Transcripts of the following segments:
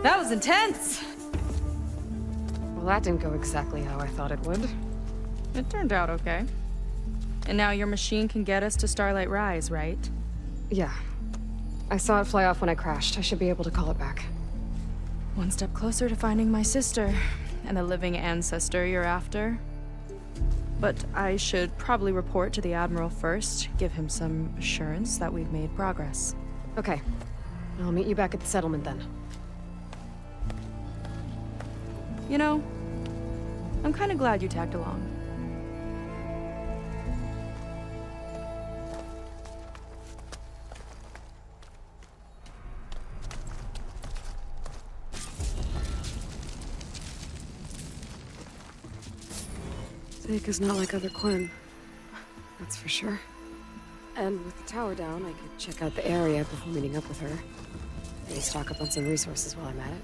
That was intense! Well, that didn't go exactly how I thought it would. It turned out okay. And now your machine can get us to Starlight Rise, right? Yeah. I saw it fly off when I crashed. I should be able to call it back. One step closer to finding my sister, and the living ancestor you're after. But I should probably report to the Admiral first, give him some assurance that we've made progress. Okay. I'll meet you back at the settlement then. You know, I'm kind of glad you tagged along. Seika's not like other Quinn. That's for sure. And with the tower down, I could check out the area before meeting up with her. Maybe stock up on some resources while I'm at it.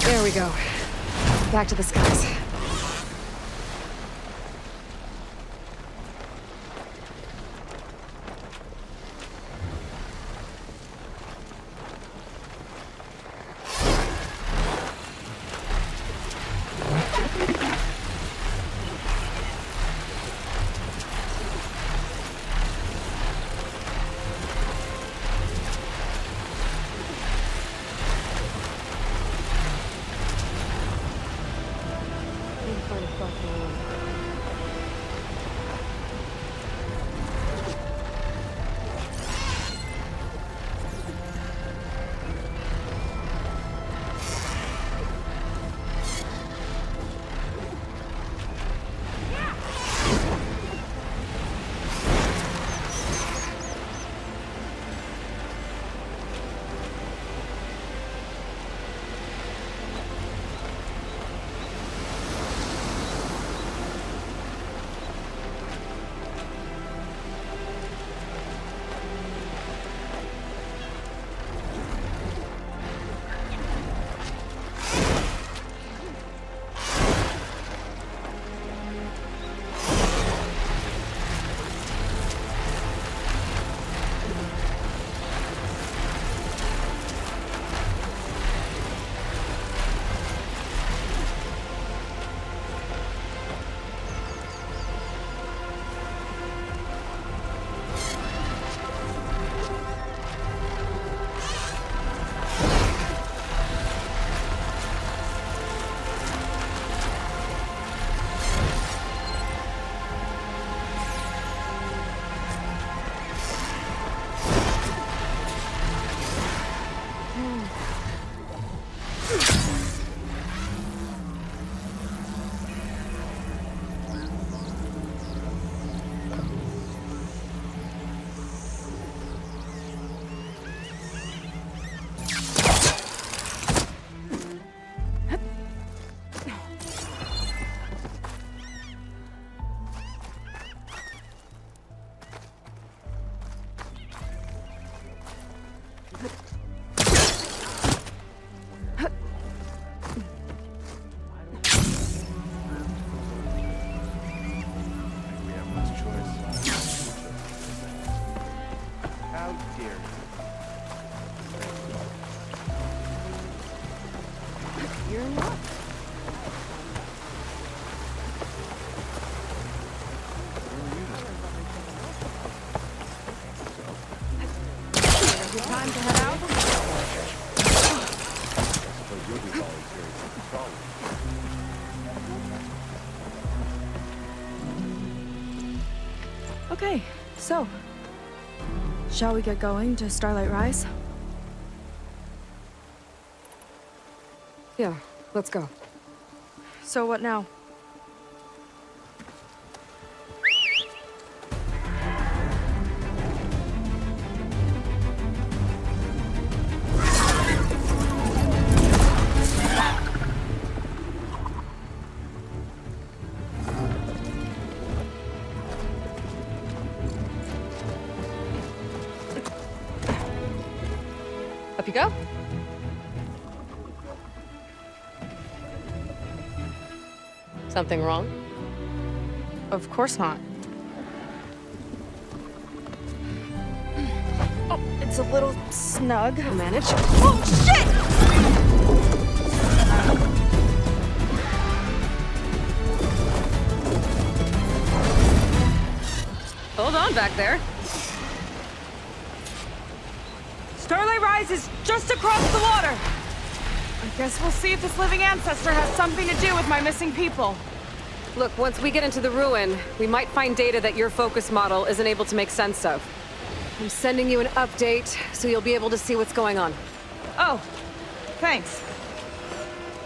There we go. Back to the skies. you're in luck. Good time to head out? Okay, so, shall we get going to Starlight Rise? Yeah, let's go. So what now? Up you go. Something wrong? Of course not. Oh, it's a little snug. I'll manage. Oh, shit! Hold on back there. Starlight Rise is just across the water. I guess we'll see if this living ancestor has something to do with my missing people. Look, once we get into the ruin, we might find data that your focus model isn't able to make sense of. I'm sending you an update, so you'll be able to see what's going on. Oh, thanks.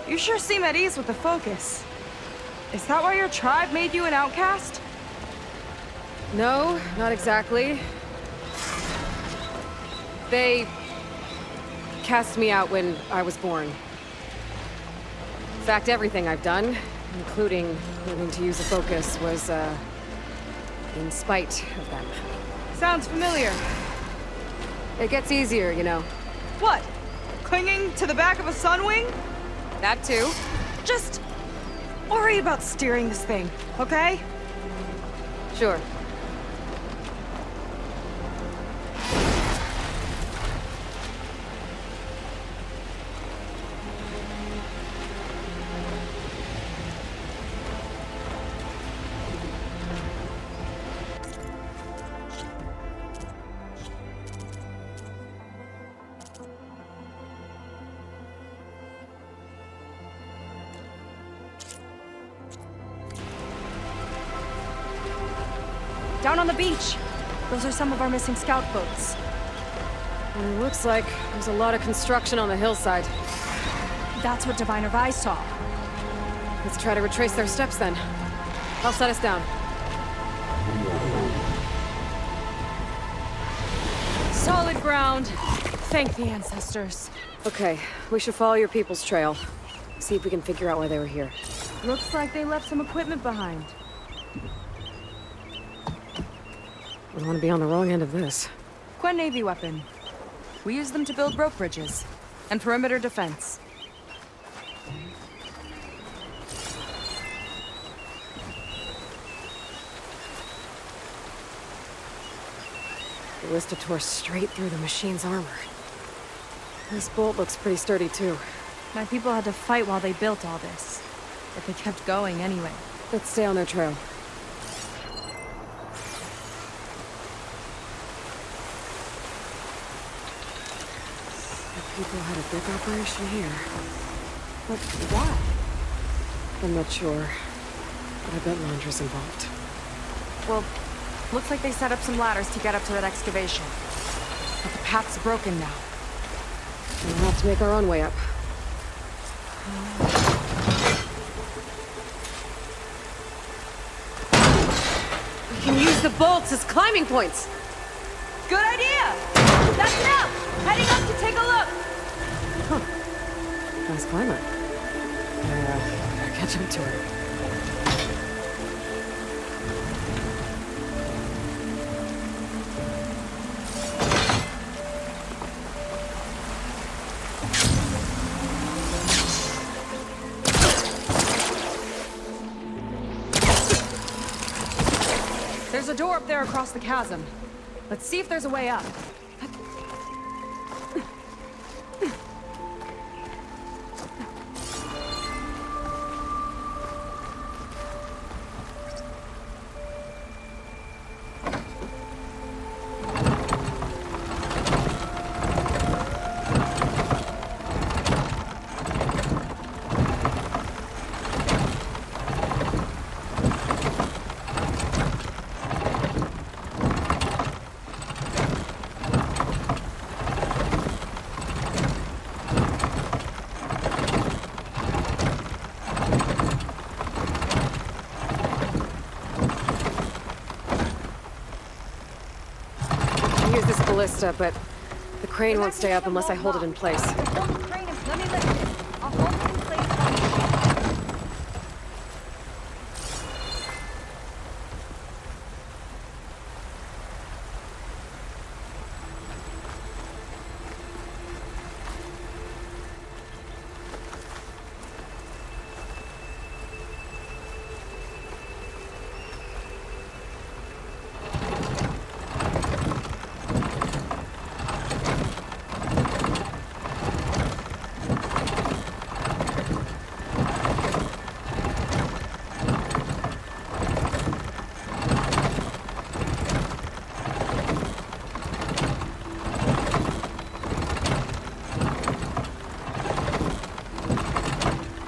You sure seem at ease with the focus. Is that why your tribe made you an outcast? No, not exactly. They cast me out when I was born. In fact, everything I've done, including learning to use a focus, was, in spite of them. Sounds familiar. It gets easier, you know. What? Clinging to the back of a sunwing? That too. Just worry about steering this thing, okay? Sure. Down on the beach. Those are some of our missing scout boats. It looks like there's a lot of construction on the hillside. That's what Diviner Vi saw. Let's try to retrace their steps then. I'll set us down. Solid ground. Thank the ancestors. Okay, we should follow your people's trail. See if we can figure out why they were here. Looks like they left some equipment behind. We don't want to be on the wrong end of this. Quen Navy weapon. We use them to build rope bridges and perimeter defense. The ballista tore straight through the machine's armor. This bolt looks pretty sturdy too. My people had to fight while they built all this, but they kept going anyway. Let's stay on their trail. The people had a big operation here. But why? I'm not sure, but I bet Londra's involved. Well, looks like they set up some ladders to get up to that excavation. But the path's broken now. We'll have to make our own way up. We can use the bolts as climbing points! Good idea! That's enough! Heading up to take a look! Nice climber. Gotta catch up to her. There's a door up there across the chasm. Let's see if there's a way up. ballista, but the crane won't stay up unless I hold it in place. Hold the crane and let me lift it. I'll hold it in place while you...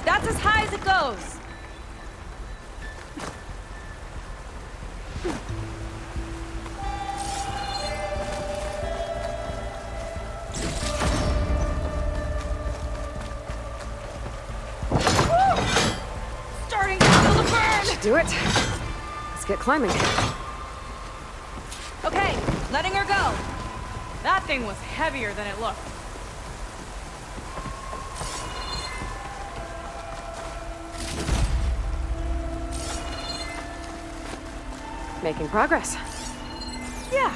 That's as high as it goes! Starting to feel the burn! Do it. Let's get climbing. Okay, letting her go. That thing was heavier than it looked. Making progress. Yeah,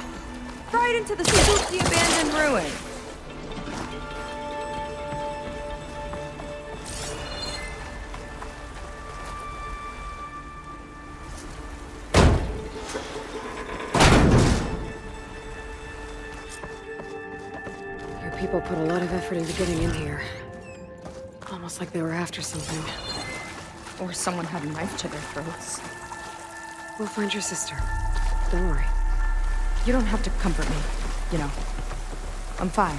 right into the spooky abandoned ruin. Your people put a lot of effort into getting in here. Almost like they were after something. Or someone had a knife to their throats. We'll find your sister. Don't worry. You don't have to comfort me, you know. I'm fine.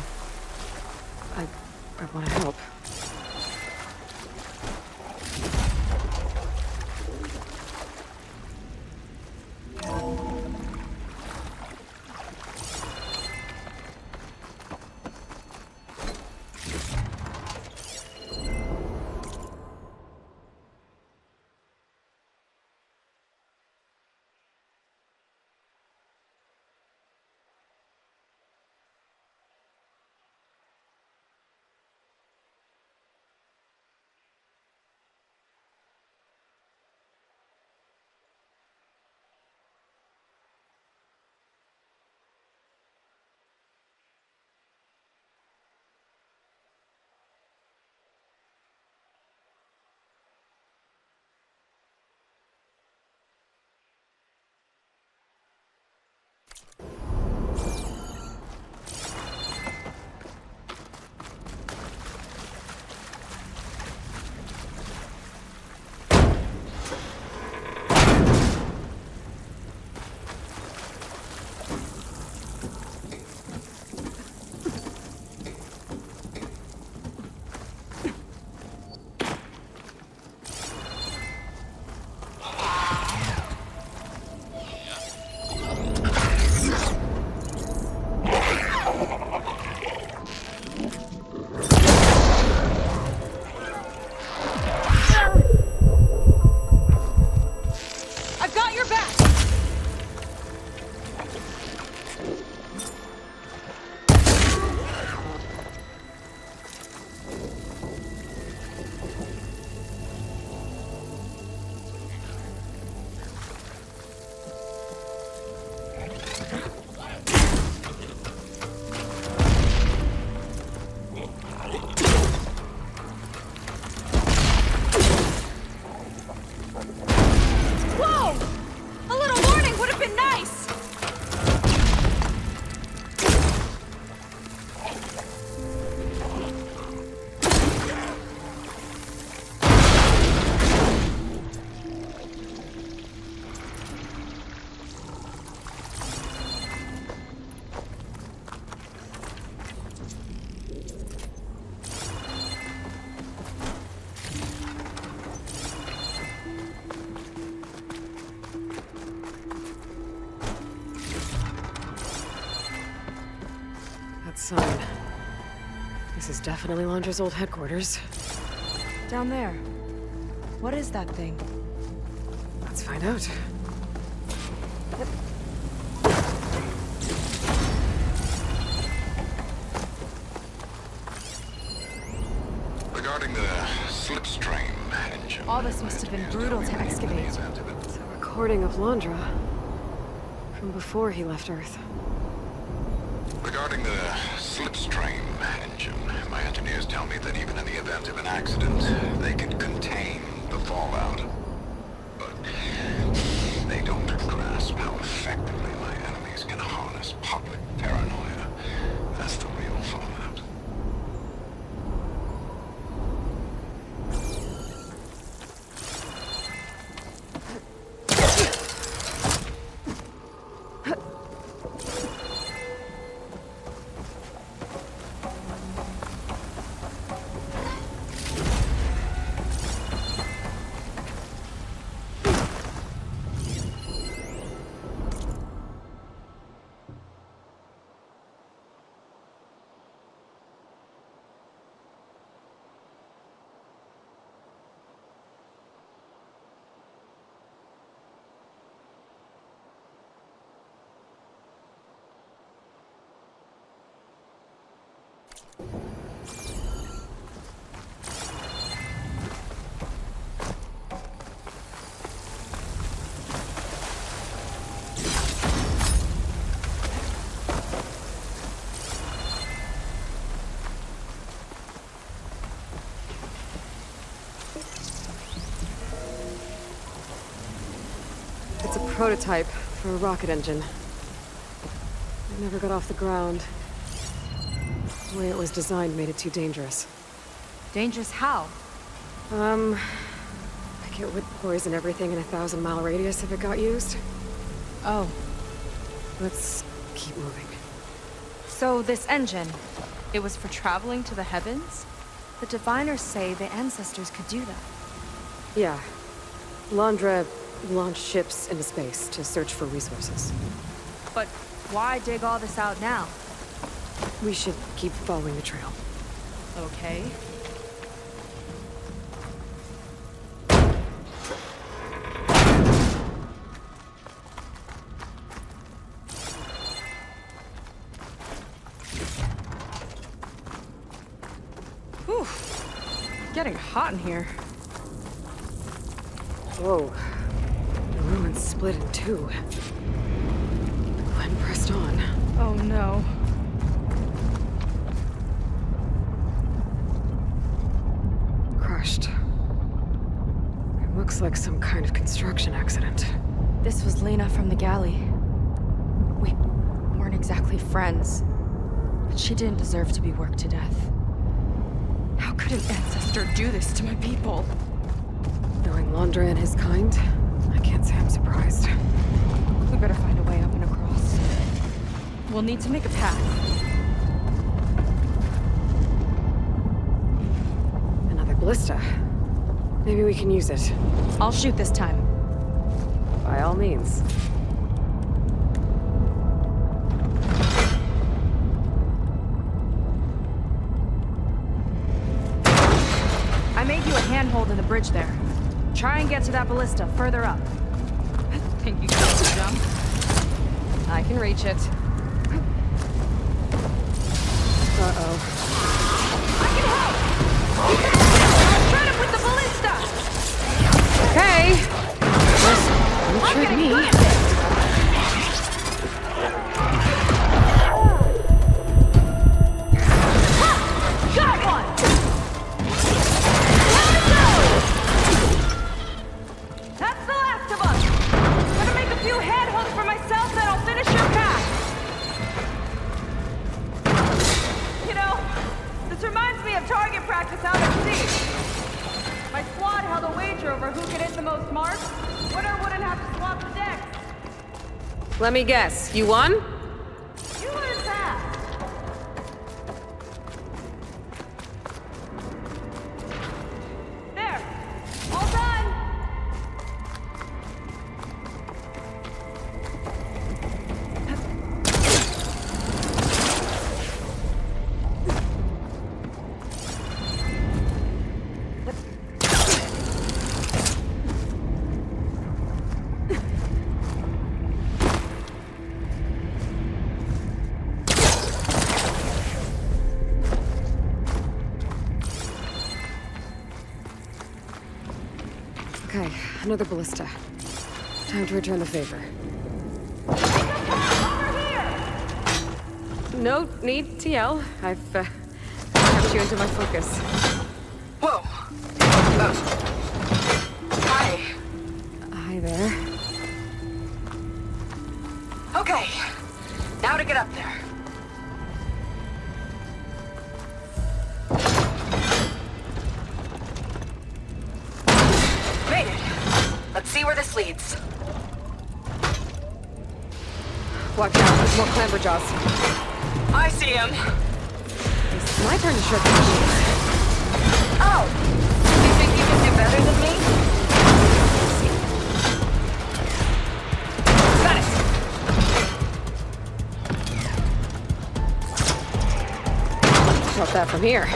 I want to help. Sign. This is definitely Londra's old headquarters. Down there. What is that thing? Let's find out. Regarding the slipstream engine... All this must have been brutal to excavate. It's a recording of Londra. From before he left Earth. Regarding the slipstream engine, my engineers tell me that even in the event of an accident, they can contain the fallout. But they don't grasp how effectively my enemies can harness public paranoia. That's the real fallout. It's a prototype for a rocket engine. It never got off the ground. The way it was designed made it too dangerous. Dangerous how? Like it would poison everything in a 1,000-mile radius if it got used. Oh, Let's keep moving. so this engine, it was for traveling to the heavens? The diviners say the ancestors could do that. Yeah. Londra launched ships into space to search for resources. But why dig all this out now? We should keep following the trail. Okay. Whew. Getting hot in here. Whoa. The ruins split in two. Glenn pressed on. Oh no. Crushed. It looks like some kind of construction accident. This was Lena from the galley. We weren't exactly friends, but she didn't deserve to be worked to death. How could an ancestor do this to my people? Knowing Londra and his kind, I can't say I'm surprised. We better find a way up and across. We'll need to make a path. Another ballista. Maybe we can use it. I'll shoot this time. By all means. I made you a handhold in the bridge there. Try and get to that ballista further up. Think you can jump? I can reach it. Uh-oh. I can help! I'm trying to put the ballista! Okay! Just don't I'm trick getting me. good at this! Ha! Got one! That's the last of us! Gonna make a few handholds for myself, then I'll finish your path! You know, this reminds me of target practice out at sea. My squad held a wager over who could hit the most marks. Winner wouldn't have to swap the decks. Let me guess. You won? You learned fast. There. All done. Okay, another ballista. Time to return the favor. No need to yell. I've tapped you into my focus. Whoa. Hi. Hi there. Okay. Now to get up there. Made it. Let's see where this leads. Watch out, there's more clamber jaws. I see him. It's my turn to shred the machines. Oh! You think you can do better than me? Got it! Drop that from here.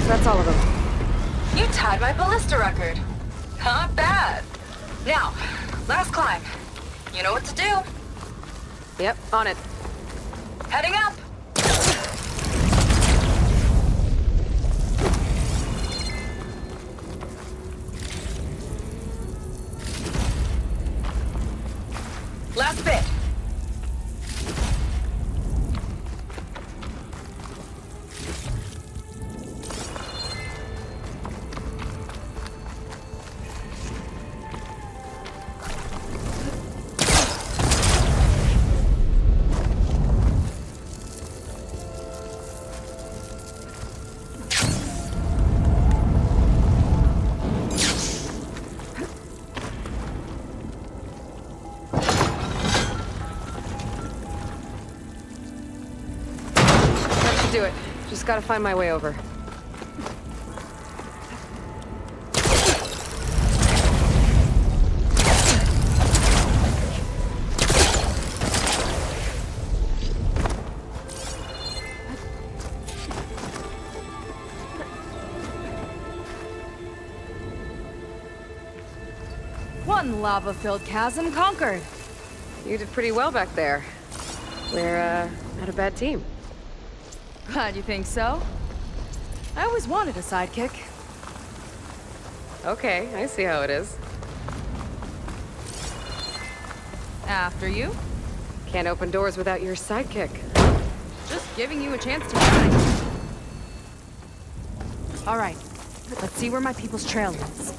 That's all of them. You tied my ballista record. Not bad. Now, last climb. You know what to do. Yep, on it. Heading up! Last bit. That should do it. Just gotta find my way over. One lava-filled chasm conquered. You did pretty well back there. We're, not a bad team. Glad you think so. I always wanted a sidekick. Okay, I see how it is. After you. Can't open doors without your sidekick. Just giving you a chance to shine. All right, let's see where my people's trail leads.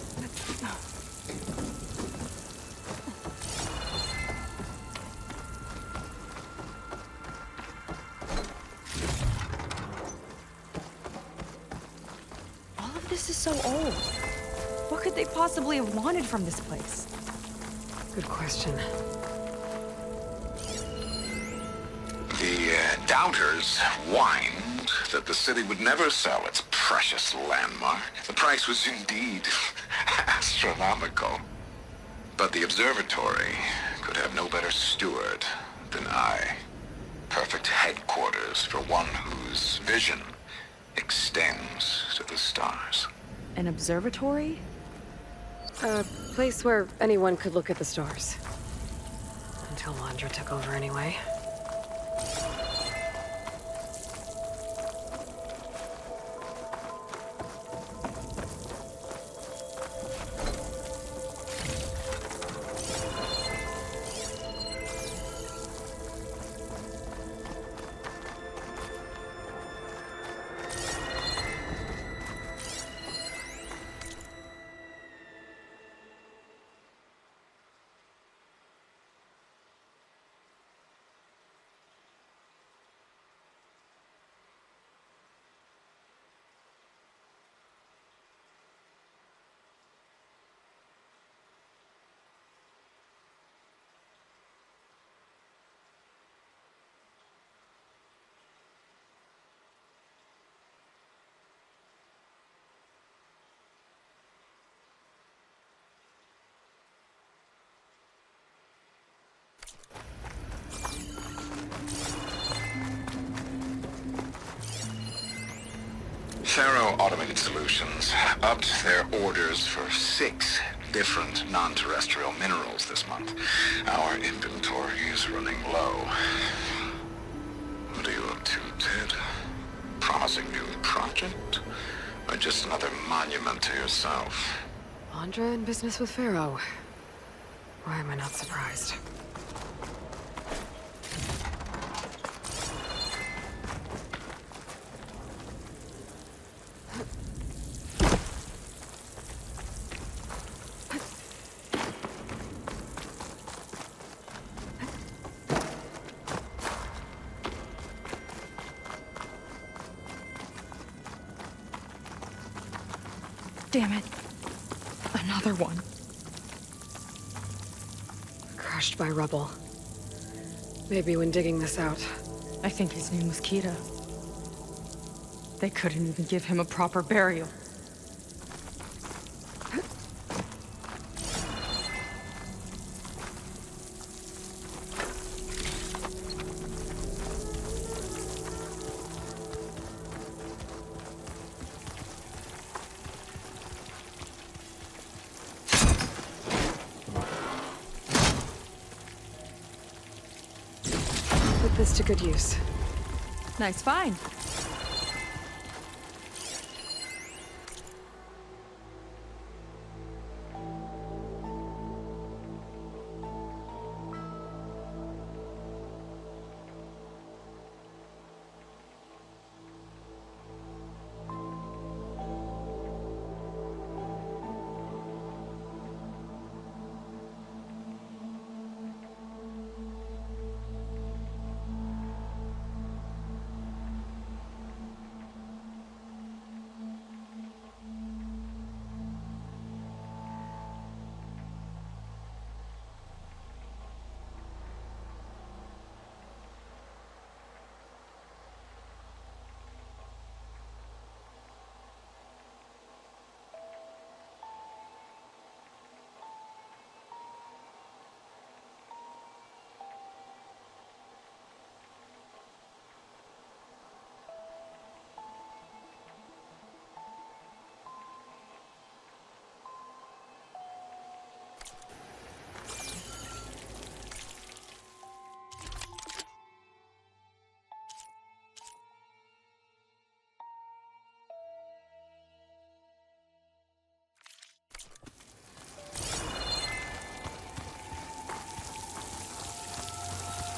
All of this is so old. What could they possibly have wanted from this place? Good question. The doubters whined that the city would never sell its precious landmark. The price was indeed astronomical. But the observatory could have no better steward than I. Perfect headquarters for one whose vision extends to the stars. An observatory? A place where anyone could look at the stars. Until Landra took over anyway. Faro Automated Solutions upped their orders for 6 different non-terrestrial minerals this month. Our inventory is running low. What are you up to, Ted? Promising new project? Or just another monument to yourself? Andra in business with Pharaoh. Why am I not surprised? Damn it. Another one. Crushed by rubble. Maybe when digging this out. I think his name was Kita. They couldn't even give him a proper burial. Put this to good use. Nice find.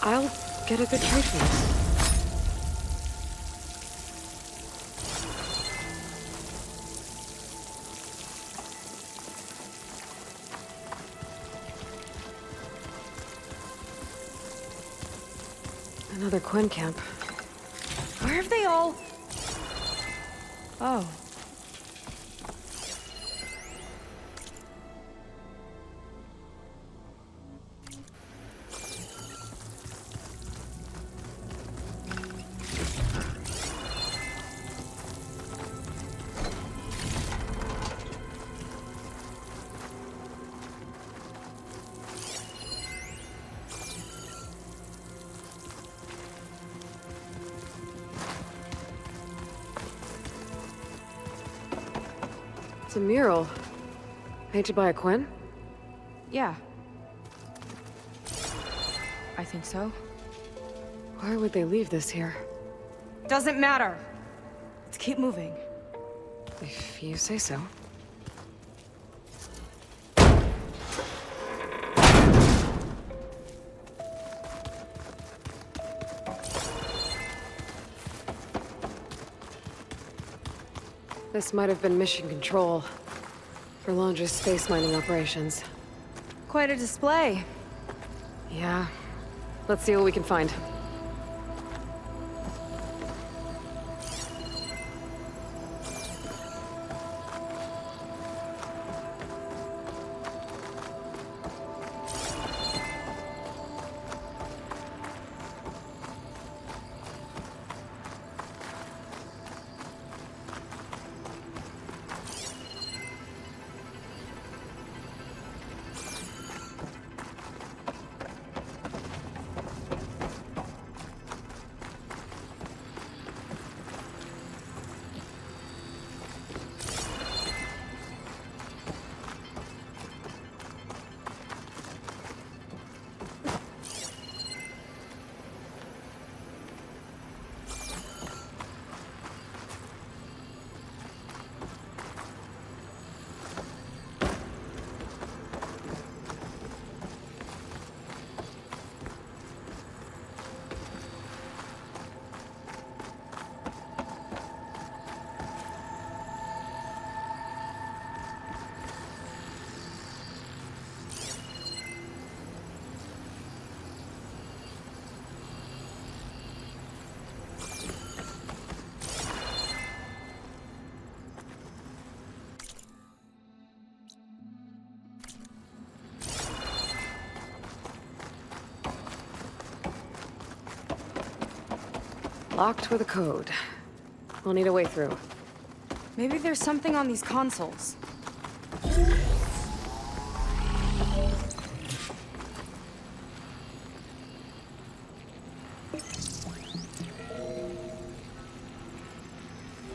I'll get a good trade for this. Another Quinn camp. Where have they all... Oh. It's a mural. Painted by a Quinn? Yeah. I think so. Why would they leave this here? Doesn't matter. Let's keep moving. If you say so. This might have been mission control for Londra's space mining operations. Quite a display. Yeah. Let's see what we can find. Locked with a code. We'll need a way through. Maybe there's something on these consoles.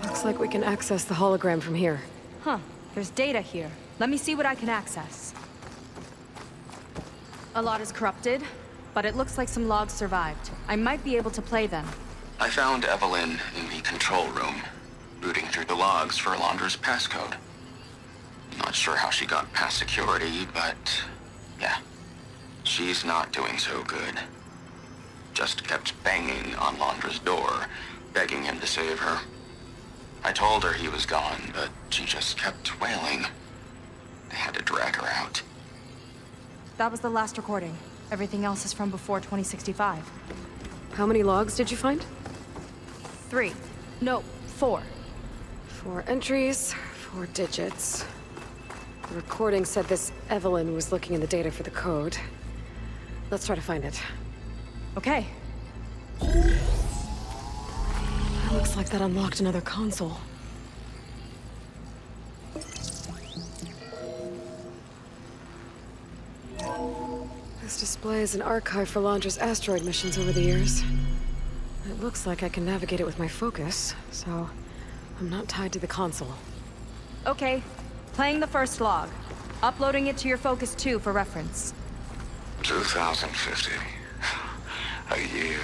Looks like we can access the hologram from here. Huh. There's data here. Let me see what I can access. A lot is corrupted, but it looks like some logs survived. I might be able to play them. I found Evelyn in the control room, rooting through the logs for Alondra's passcode. Not sure how she got past security, but yeah, she's not doing so good. Just kept banging on Alondra's door, begging him to save her. I told her he was gone, but she just kept wailing. I had to drag her out. That was the last recording. Everything else is from before 2065. How many logs did you find? 3. No, 4. 4 entries, 4 digits. The recording said this Evelyn was looking in the data for the code. Let's try to find it. Okay. Looks like that unlocked another console. This displays an archive for Alondra's asteroid missions over the years. It looks like I can navigate it with my focus, so I'm not tied to the console. Okay. Playing the first log. Uploading it to your Focus 2 for reference. 2050. A year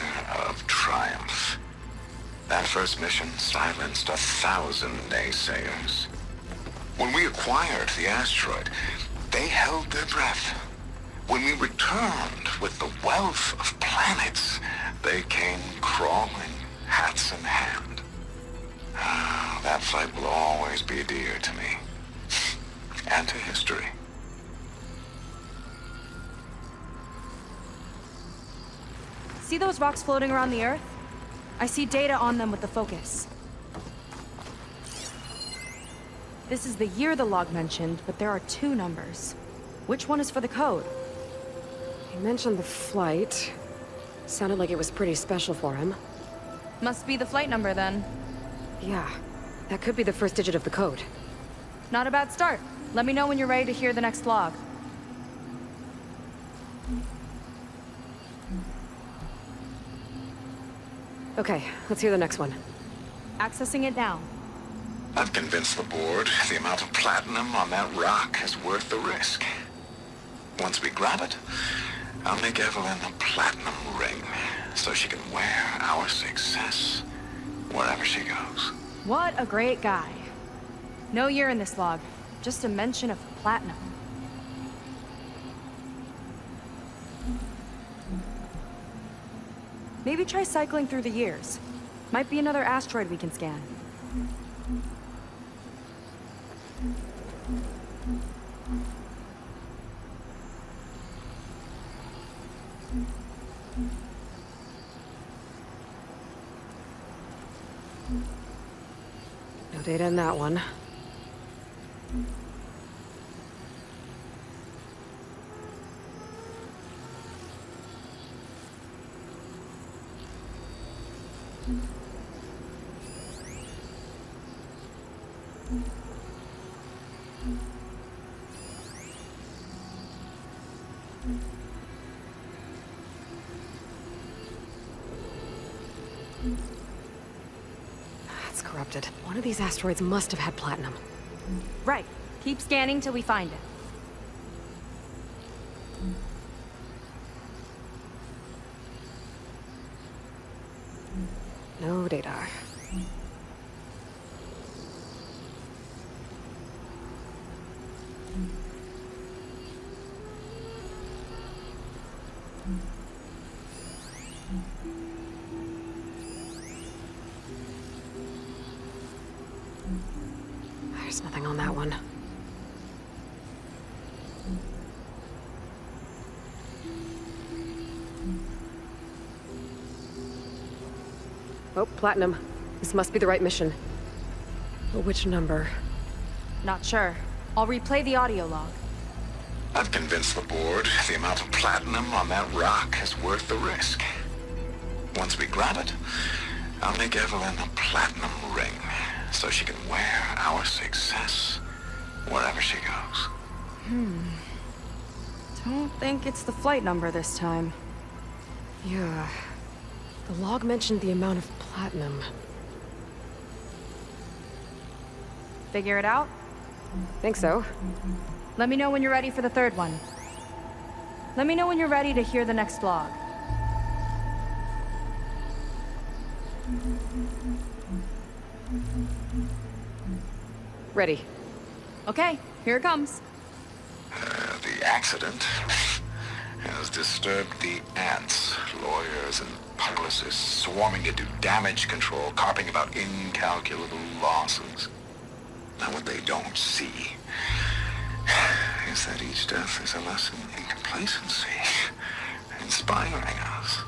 of triumph. That first mission silenced 1,000 naysayers. When we acquired the asteroid, they held their breath. When we returned with the wealth of planets, they came crawling, hats in hand. That fight will always be dear to me. And to history. See those rocks floating around the Earth? I see data on them with the focus. This is the year the log mentioned, but there are 2 numbers. Which one is for the code? He mentioned the flight. Sounded like it was pretty special for him. Must be the flight number then. Yeah, that could be the first digit of the code. Not a bad start. Let me know when you're ready to hear the next log. Okay, let's hear the next one. Accessing it now. I've convinced the board the amount of platinum on that rock is worth the risk. Once we grab it, I'll make Evelyn a platinum ring so she can wear our success wherever she goes. What a great guy. No year in this log, just a mention of platinum. Maybe try cycling through the years. Might be another asteroid we can scan. No data in that one. That's corrupted. One of these asteroids must have had platinum. Right. Keep scanning till we find it. No data. There's nothing on that one. Oh, platinum. This must be the right mission. But which number? Not sure. I'll replay the audio log. I've convinced the board the amount of platinum on that rock is worth the risk. Once we grab it, I'll make Evelyn a platinum ring so she can wear our success wherever she goes. Don't think it's the flight number this time. Yeah. The log mentioned the amount of platinum. Figure it out? Think so. Let me know when you're ready for the third one. Let me know when you're ready to hear the next log. Ready. Okay, here it comes. The accident has disturbed the ants, lawyers and publicists swarming to do damage control, carping about incalculable losses. Now what they don't see is that each death is a lesson in complacency, inspiring us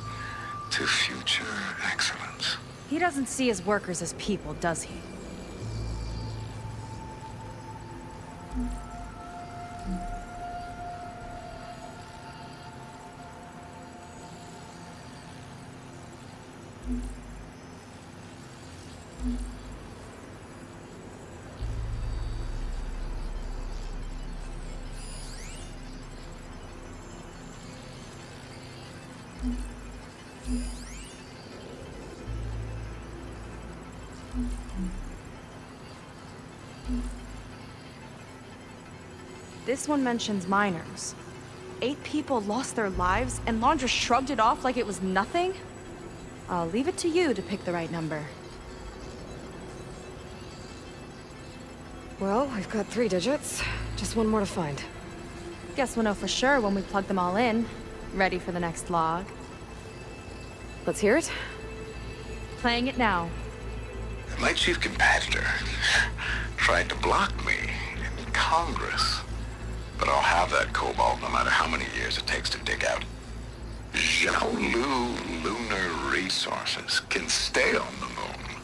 to future excellence. He doesn't see his workers as people, does he? This one mentions miners. 8 people lost their lives, and Laundra shrugged it off like it was nothing? I'll leave it to you to pick the right number. Well, we've got 3 digits. Just one more to find. Guess we'll know for sure when we plug them all in. Ready for the next log. Let's hear it. Playing it now. My chief competitor tried to block me in Congress. But I'll have that cobalt no matter how many years it takes to dig out. Xiaolu lunar resources can stay on the moon.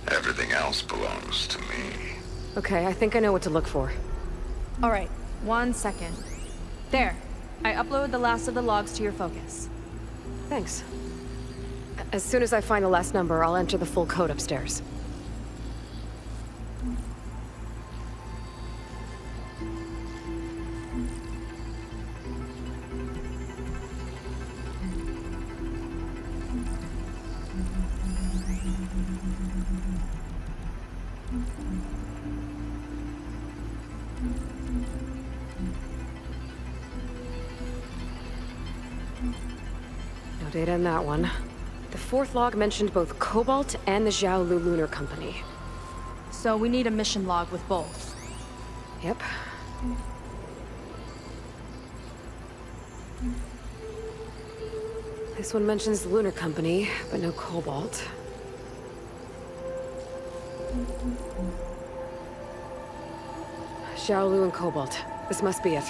Everything else belongs to me. Okay, I think I know what to look for. All right, 1 second. There. I uploaded the last of the logs to your focus. Thanks. As soon as I find the last number, I'll enter the full code upstairs. No data in that one. The 4th log mentioned both Cobalt and the Xiaolu Lunar Company. So we need a mission log with both. Yep. This one mentions the Lunar Company, but no Cobalt. Xiaolu and Cobalt. This must be it.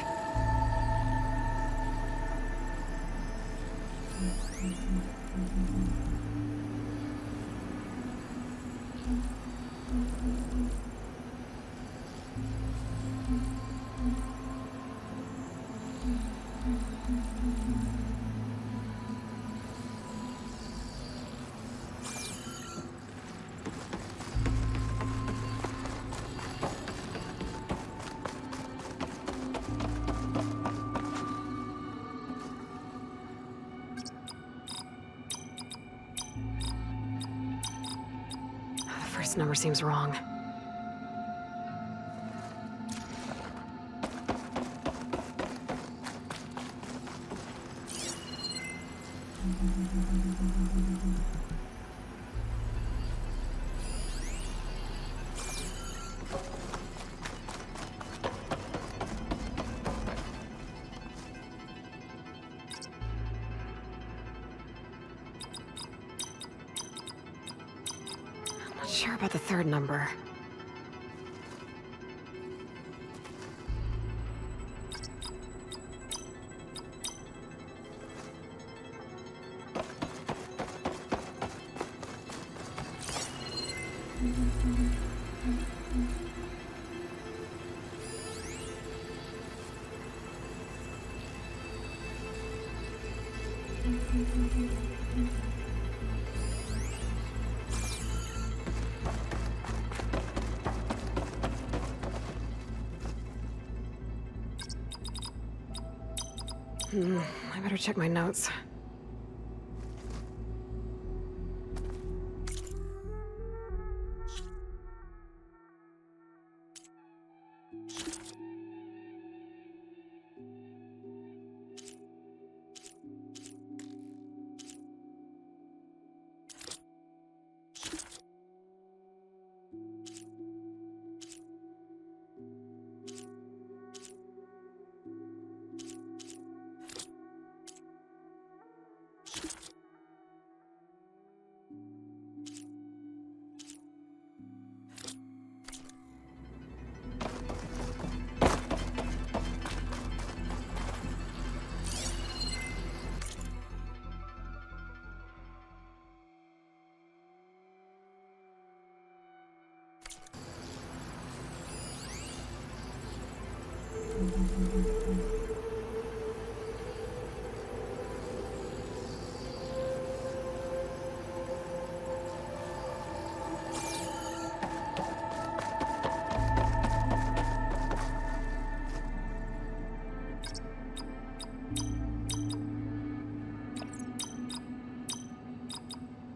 The first number seems wrong. Not sure about the 3rd number. I better check my notes.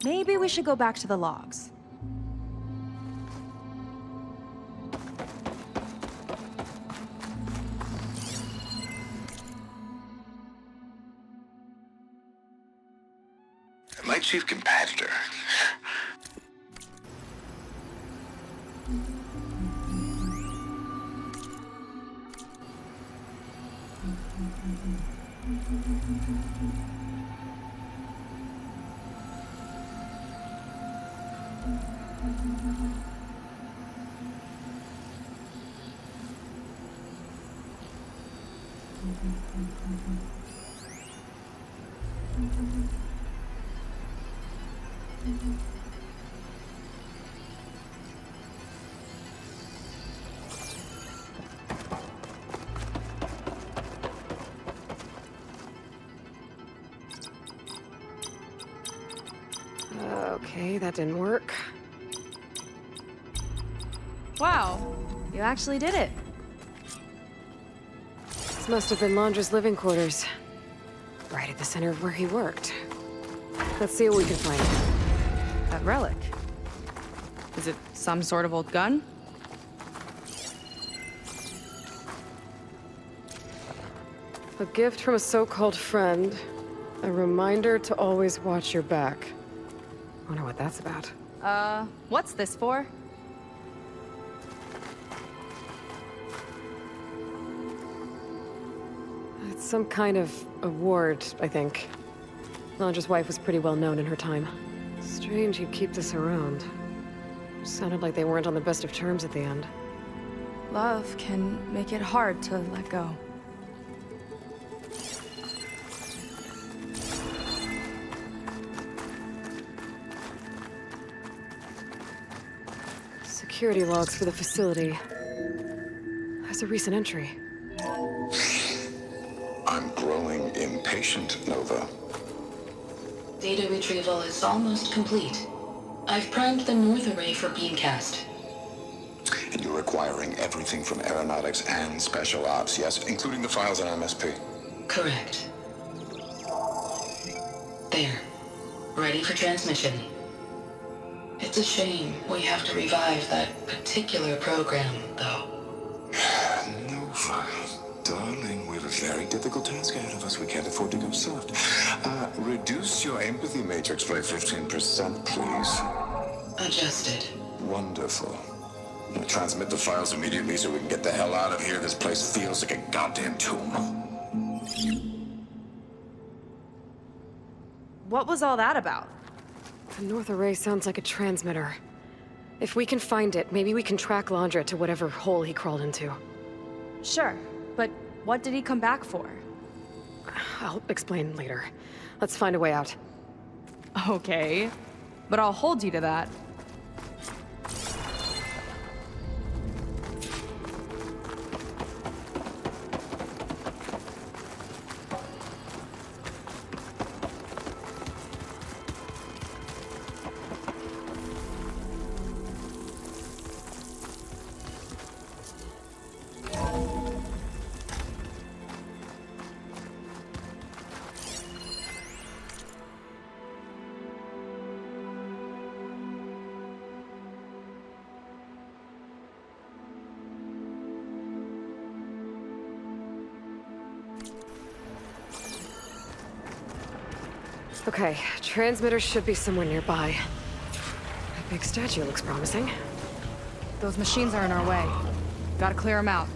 Maybe we should go back to the logs. My chief competitor. Okay, that didn't work. Wow, you actually did it. This must have been Londra's living quarters. Right at the center of where he worked. Let's see what we can find. That relic. Is it some sort of old gun? A gift from a so-called friend. A reminder to always watch your back. Wonder what that's about. What's this for? It's some kind of award, I think. Londra's wife was pretty well known in her time. Strange he'd keep this around. Sounded like they weren't on the best of terms at the end. Love can make it hard to let go. Security logs for the facility. There's a recent entry. I'm growing impatient, Nova. Data retrieval is almost complete. I've primed the north array for beamcast. And you're acquiring everything from aeronautics and special ops, yes? Including the files on MSP. Correct. There. Ready for transmission. It's a shame we have to revive that particular program, though. Nova, darling, we have a very difficult task ahead of us. We can't afford to go soft. Reduce your empathy matrix by 15%, please. Adjusted. Wonderful. Now transmit the files immediately so we can get the hell out of here. This place feels like a goddamn tomb. What was all that about? The north array sounds like a transmitter. If we can find it, maybe we can track Londra to whatever hole he crawled into. Sure, but what did he come back for? I'll explain later. Let's find a way out. Okay, but I'll hold you to that. Okay, transmitter should be somewhere nearby. That big statue looks promising. Those machines are in our way. Gotta clear them out.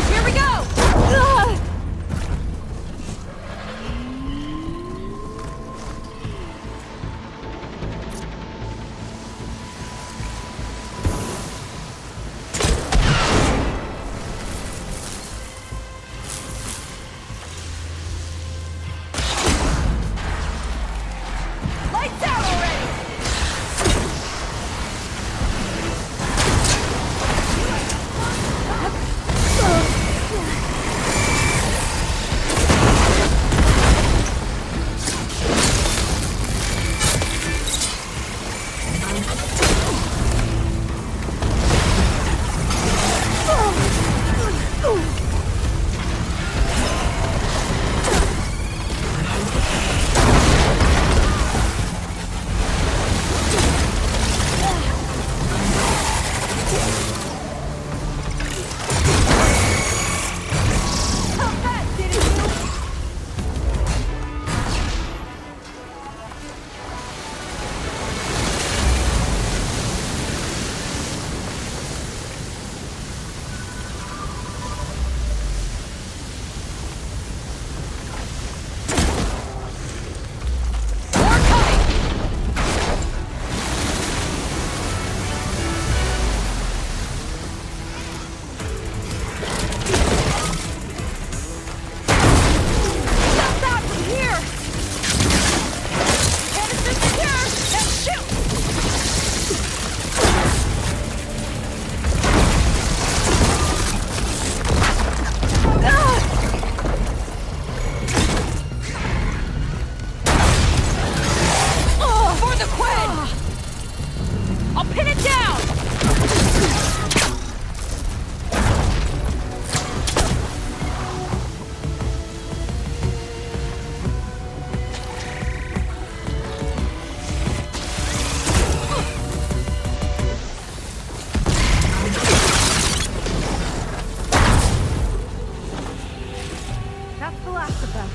Here we go! Lights out already! How fast did it move? More coming! Stop that from here! Canister secure! Now shoot! For the Quinn! I'll pin it down! That's the last of them.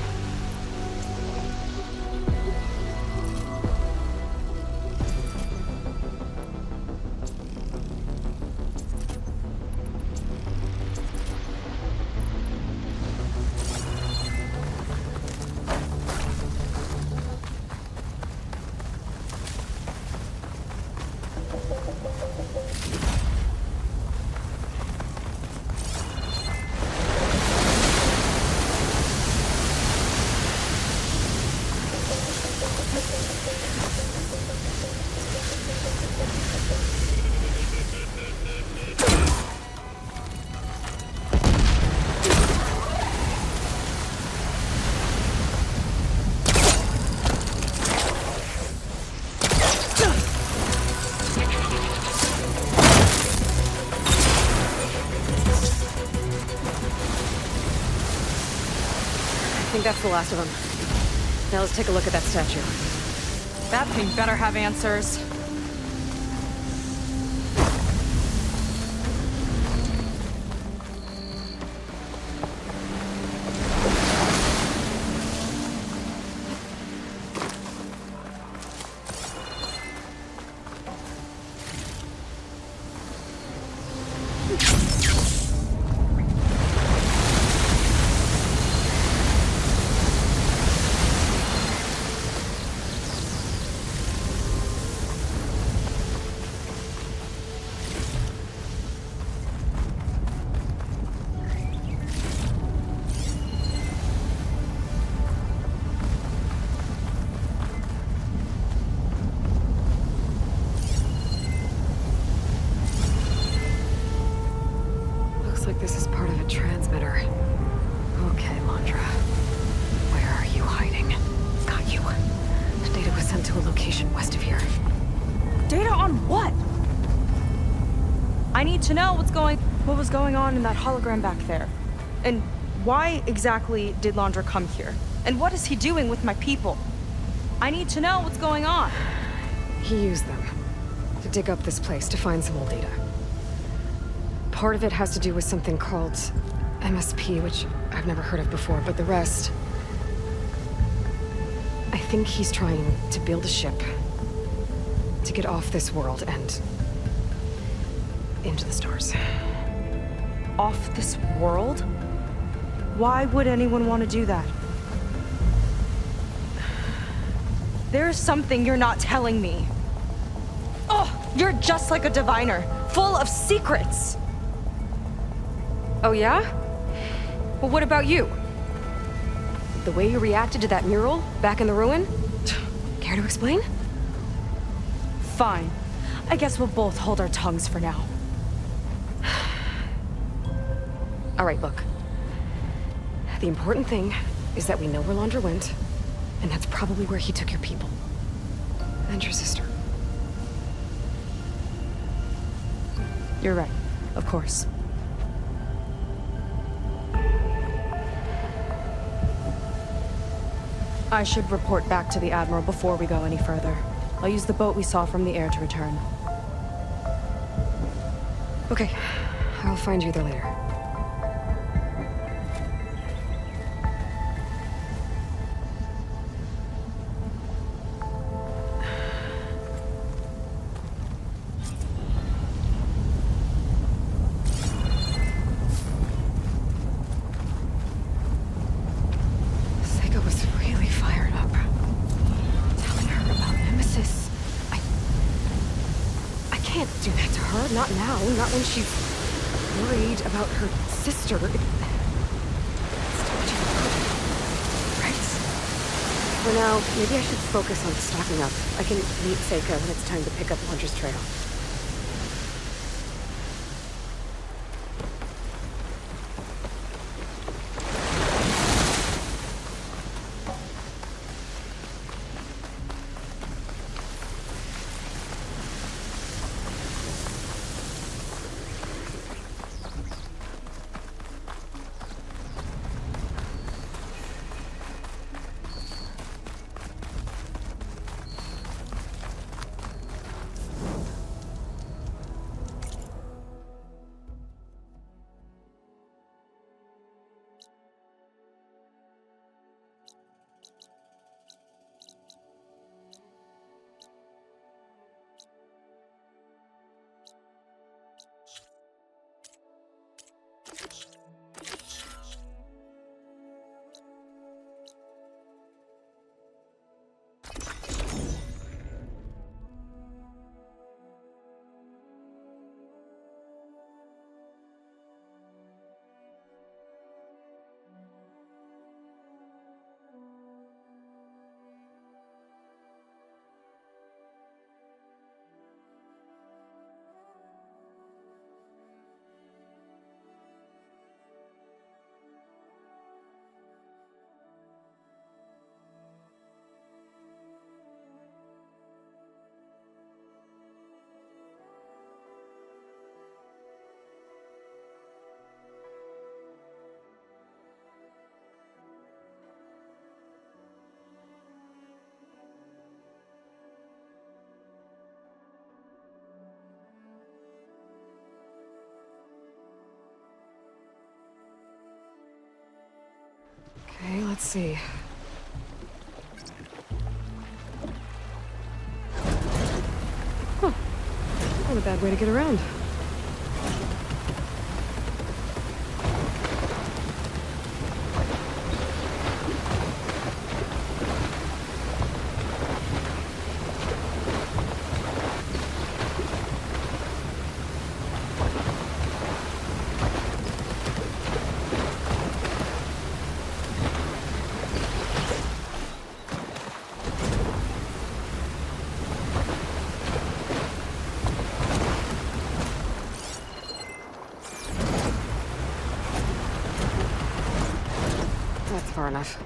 I think that's the last of them. Now let's take a look at that statue. That thing better have answers. Looks like this is part of a transmitter. Okay, Landra. Where are you hiding? Got you. Data was sent to a location west of here. Data on what? I need to know what was going on in that hologram back there. And why exactly did Landra come here? And what is he doing with my people? I need to know what's going on. He used them to dig up this place to find some old data. Part of it has to do with something called MSP, which I've never heard of before, but the rest... I think he's trying to build a ship to get off this world and into the stars. Off this world? Why would anyone want to do that? There's something you're not telling me. Oh, you're just like a diviner, full of secrets. Oh yeah? Well, what about you? The way you reacted to that mural back in the ruin? Care to explain? Fine. I guess we'll both hold our tongues for now. All right, look. The important thing is that we know where Landra went, and that's probably where he took your people. And your sister. You're right. Of course. I should report back to the Admiral before we go any further. I'll use the boat we saw from the air to return. Okay. I'll find you there later. Seika was really fired up. Telling her about Nemesis. I can't do that to her. Not now. Not when she's worried about her sister. It's too much of a burden, right? For now, maybe I should focus on stocking up. I can meet Seika when it's time to pick up Landra's trail. Okay, let's see. Huh. Not a bad way to get around. far enough.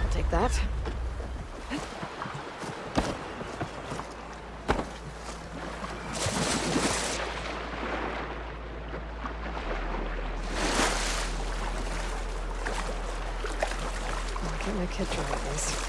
I'll take that. I'll get my kit dry at least.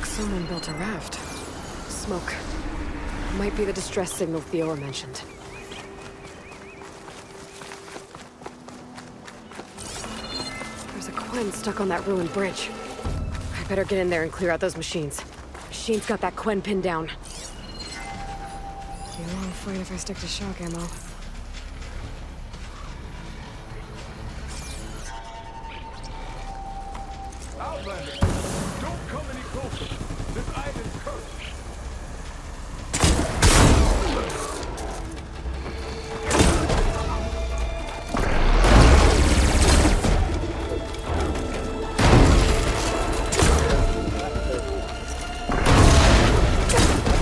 Someone built a raft. Smoke. Might be the distress signal Theora mentioned. There's a Quen stuck on that ruined bridge. I better get in there and clear out those machines. Machine's got that Quen pinned down. You know I'm fine if I stick to shock ammo. Outlander, don't come any closer. This island's cursed.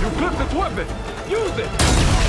You flipped its weapon! Use it!